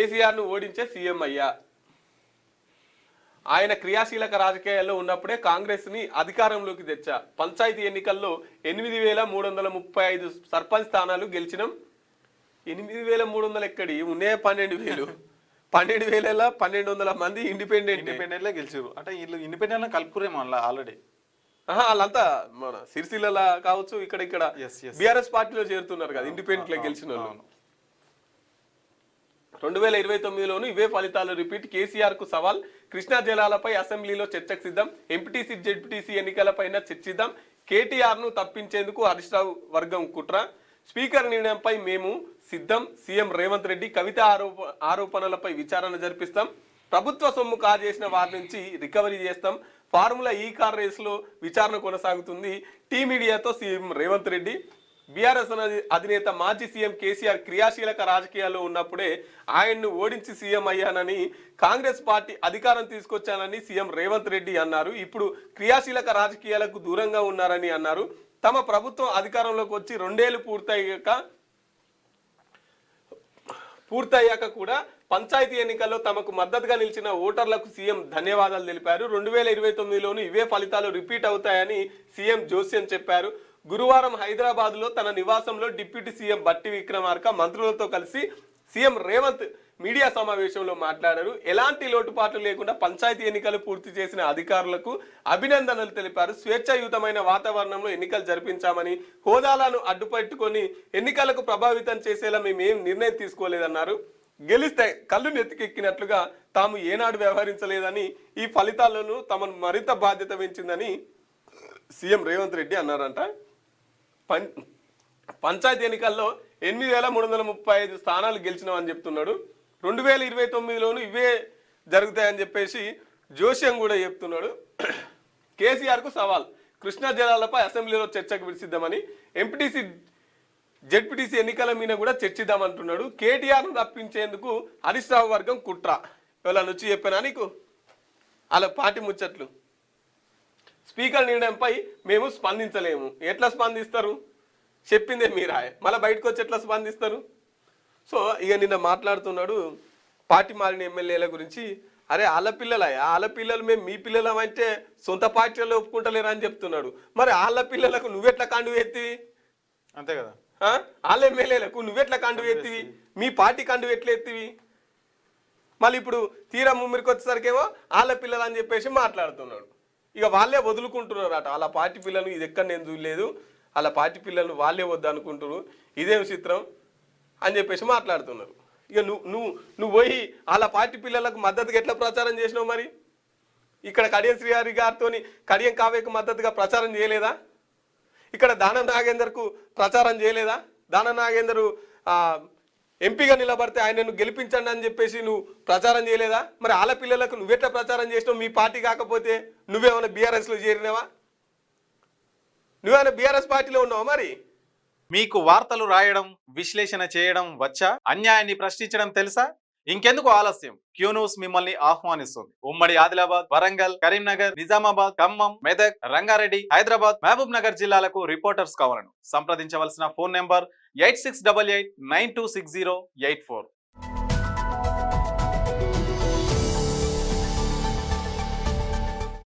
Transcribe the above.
కేసీఆర్ను ఓడించే సీఎం అయ్యా. ఆయన క్రియాశీలక రాజకీయాల్లో ఉన్నప్పుడే కాంగ్రెస్ని అధికారంలోకి తెచ్చా. పంచాయతీ ఎన్నికల్లో 8,335 సర్పంచ్ స్థానాలు గెలిచినాం. 8,300 ఎక్కడి ఉన్నే 12,000. 12,000 1,200 మంది ఇండిపెండెంట్లే గెలిచారు. అంటే వీళ్ళు ఇండిపెండెంట్ కలుపుకురేమో ఆల్రెడీ. వాళ్ళంతా మన సిరిసిల్ల కావచ్చు, ఇక్కడ బీఆర్ఎస్ పార్టీలో చేరుతున్నారు కదా ఇండిపెండెంట్ గెలిచిన వాళ్ళు. 2029లోనూ ఇవే ఫలితాలు రిపీట్. కేసీఆర్ కు సవాల్. కృష్ణా జలాలపై అసెంబ్లీలో చర్చకు సిద్ధం. ఎంపీటీసీ జెడ్పీటీసీ ఎన్నికలపైన చర్చిద్దాం. కేటీఆర్ ను తప్పించేందుకు హరీష్ రావు వర్గం కుట్ర. స్పీకర్ నిర్ణయంపై మేము సిద్ధం. సీఎం రేవంత్ రెడ్డి. కవిత ఆరోపణలపై విచారణ జరిపిస్తాం. ప్రభుత్వ సొమ్ము కాజేసిన వారి నుంచి రికవరీ చేస్తాం. ఫార్ములా ఈ కార్ రేసులో విచారణ కొనసాగుతుంది. టీ మీడియాతో సీఎం రేవంత్ రెడ్డి. బీఆర్ఎస్ అధినేత మాజీ సీఎం కేసీఆర్ క్రియాశీలక రాజకీయాల్లో ఉన్నప్పుడే ఆయన్ను ఓడించి సీఎం అయ్యానని, కాంగ్రెస్ పార్టీ అధికారం తీసుకొచ్చానని సీఎం రేవంత్ రెడ్డి అన్నారు. ఇప్పుడు క్రియాశీలక రాజకీయాలకు దూరంగా ఉన్నారని అన్నారు. తమ ప్రభుత్వం అధికారంలోకి వచ్చి 2 ఏళ్లు పూర్తయ్యాక కూడా పంచాయతీ ఎన్నికల్లో తమకు మద్దతుగా నిలిచిన ఓటర్లకు సీఎం ధన్యవాదాలు తెలిపారు. 2029లోనూ ఇవే ఫలితాలు రిపీట్ అవుతాయని సీఎం జోస్యం చెప్పారు. గురువారం హైదరాబాద్లో తన నివాసంలో డిప్యూటీ సీఎం బట్టి విక్రమార్క మంత్రులతో కలిసి సీఎం రేవంత్ మీడియా సమావేశంలో మాట్లాడారు. ఎలాంటి లోటుపాట్లు లేకుండా పంచాయతీ ఎన్నికలు పూర్తి చేసిన అధికారులకు అభినందనలు తెలిపారు. స్వేచ్ఛాయుతమైన వాతావరణంలో ఎన్నికలు జరిపించామని, హోదాలను అడ్డుపెట్టుకొని ఎన్నికలకు ప్రభావితం చేసేలా మేమేం నిర్ణయం తీసుకోలేదన్నారు. గెలిస్తే కళ్ళు నెత్తికెక్కినట్లుగా తాము ఏనాడు వ్యవహరించలేదని, ఈ ఫలితాలను తమను మరింత బాధ్యత పెంచిందని సీఎం రేవంత్ రెడ్డి అన్నారంట. పంచాయతీ ఎన్నికల్లో 8,335 స్థానాలు గెలిచినామని చెప్తున్నాడు. 2029లోనూ ఇవే జరుగుతాయని చెప్పేసి జోస్యం కూడా చెప్తున్నాడు. కేసీఆర్కు సవాల్. కృష్ణా జలాలపై అసెంబ్లీలో చర్చకు విడిసిద్దామని, ఎంపీటీసీ జెడ్పీటీసీ ఎన్నికల మీద కూడా చర్చిద్దామంటున్నాడు. కేటీఆర్ను తప్పించేందుకు హరీష్ రావు వర్గం కుట్ర. ఇవాళ వచ్చి చెప్పానా నీకు అలా పార్టీ ముచ్చట్లు. స్పీకర్ నిర్ణయంపై మేము స్పందించలేము. ఎట్లా స్పందిస్తారు? చెప్పిందే మీరాయ, మళ్ళీ బయటకు వచ్చి ఎట్లా స్పందిస్తారు? సో ఇక నిన్న మాట్లాడుతున్నాడు పార్టీ మారిన ఎమ్మెల్యేల గురించి. అరే వాళ్ళ పిల్లలు మేము మీ పిల్లలం అంటే సొంత పార్టీలో ఒప్పుకుంటలేరా అని చెప్తున్నాడు. మరి వాళ్ళ పిల్లలకు నువ్వెట్లా కండువ ఎత్తివి? అంతే కదా. వాళ్ళ ఎమ్మెల్యేలకు నువ్వెట్లా కండువ ఎత్తివి? మీ పార్టీ కండువ ఎట్లా ఎత్తివి? మళ్ళీ ఇప్పుడు తీరా ముమ్మిరికి వచ్చేసరికేమో వాళ్ళ పిల్లలు అని చెప్పేసి మాట్లాడుతున్నాడు. ఇక వాళ్ళే వదులుకుంటున్నారు అట. వాళ్ళ పార్టీ పిల్లలు ఇది ఎక్కడ నేను చూడలేదు, వాళ్ళ పార్టీ పిల్లలు వాళ్ళే వద్దు అనుకుంటున్నారు, ఇదేం చిత్రం అని చెప్పేసి మాట్లాడుతున్నారు. ఇక నువ్వు పోయి వాళ్ళ పార్టీ పిల్లలకు మద్దతుగా ఎట్లా ప్రచారం చేసినావు? మరి ఇక్కడ కడియం శ్రీహరి గారితో కడియం కావ్యకు మద్దతుగా ప్రచారం చేయలేదా? ఇక్కడ దానం నాగేందర్కు ప్రచారం చేయలేదా? దానం నాగేందర్ ఎంపీగా నిలబడితే ఆయనను గెలిపించండి అని చెప్పేసి నువ్వు ప్రచారం చేయలేదా? మరి వాళ్ళ పిల్లలకు నువ్వెట్లా ప్రచారం చేసినావు? మీ పార్టీ కాకపోతే నువ్వేమైనా బీఆర్ఎస్లో చేరినావా? నువ్వేమైనా బీఆర్ఎస్ పార్టీలో ఉన్నావా? మరి మీకు వార్తలు రాయడం, విశ్లేషణ చేయడం వచ్చా? అన్యాయాన్ని ప్రశ్నించడం తెలుసా? ఇంకెందుకు ఆలస్యం? క్యూ న్యూస్ మిమ్మల్ని ఆహ్వానిస్తుంది. ఉమ్మడి ఆదిలాబాద్, వరంగల్, కరీంనగర్, నిజామాబాద్, ఖమ్మం, మెదక్, రంగారెడ్డి, హైదరాబాద్, మహబూబ్ నగర్ జిల్లాలకు రిపోర్టర్స్ కావాలను సంప్రదించవలసిన ఫోన్ నెంబర్ 8688926084.